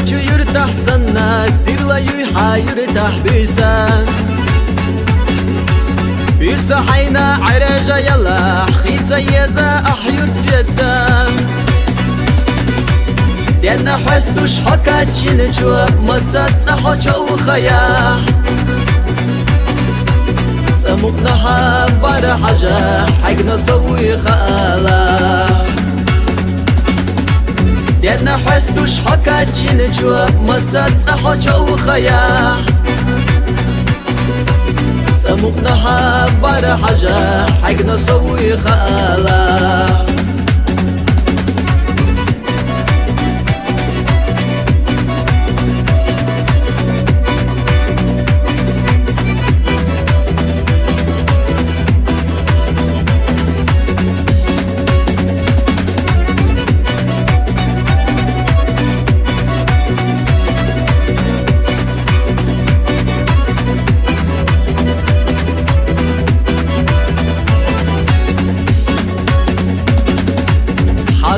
Хочу يرتاح سنة سير لا يحا يرتاح بيسان بيسا حينا عرجا يلا خيسا يزا أحيور تيتان دينا حستوش حكا تشينجوا مزات سحوشا وخياح سموقنا حبار حاجة حقنا سوي خالا دينا حستوش حكا تشينجوا مزات سحوشا وخياح سموقنا حبار حاجة حقنا سوي خالا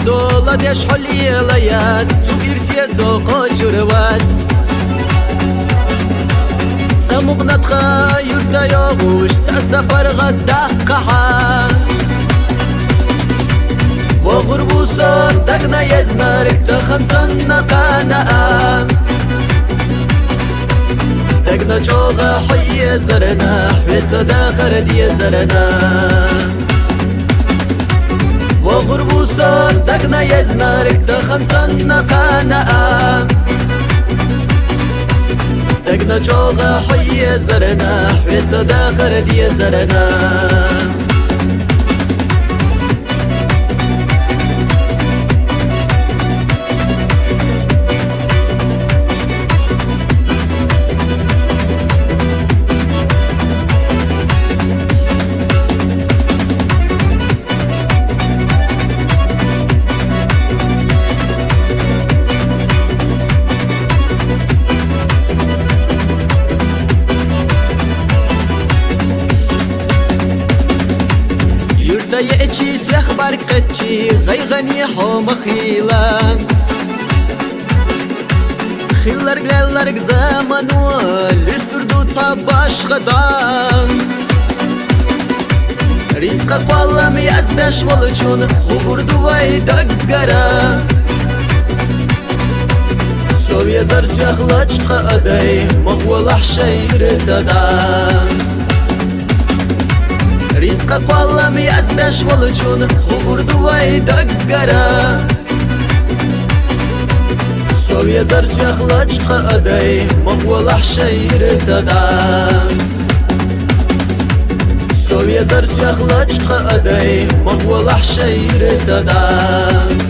Dola deş holiye layat su irsiye soqo çurvat Samuqnat yurda yoğuş safar gadda qaha Voğur buson dagna yazmarik ta khamsan naqana Dagna çoğa hoye zarana hwesa dakhar diye zarana وغربوسان دقنا يزنارك تخمسان نقانا دقنا جوغا حي زرنا حويسا داخر دي زرنا يأتي سيخبر قتشي غيغني حوم خيلا خيلارك لالارك زمان والستردو تصباش غدان ريفقك والله ميأزدش والجون خبور دواي دقرا سويا زر سيخلج قادي مغول حشير تدان ريفقك والله ميأزدش والجون خبور دواي دقرا سويا زر سيخلج قادي مغول حشير تدان سويا زر سيخلج قادي مغول حشير تدان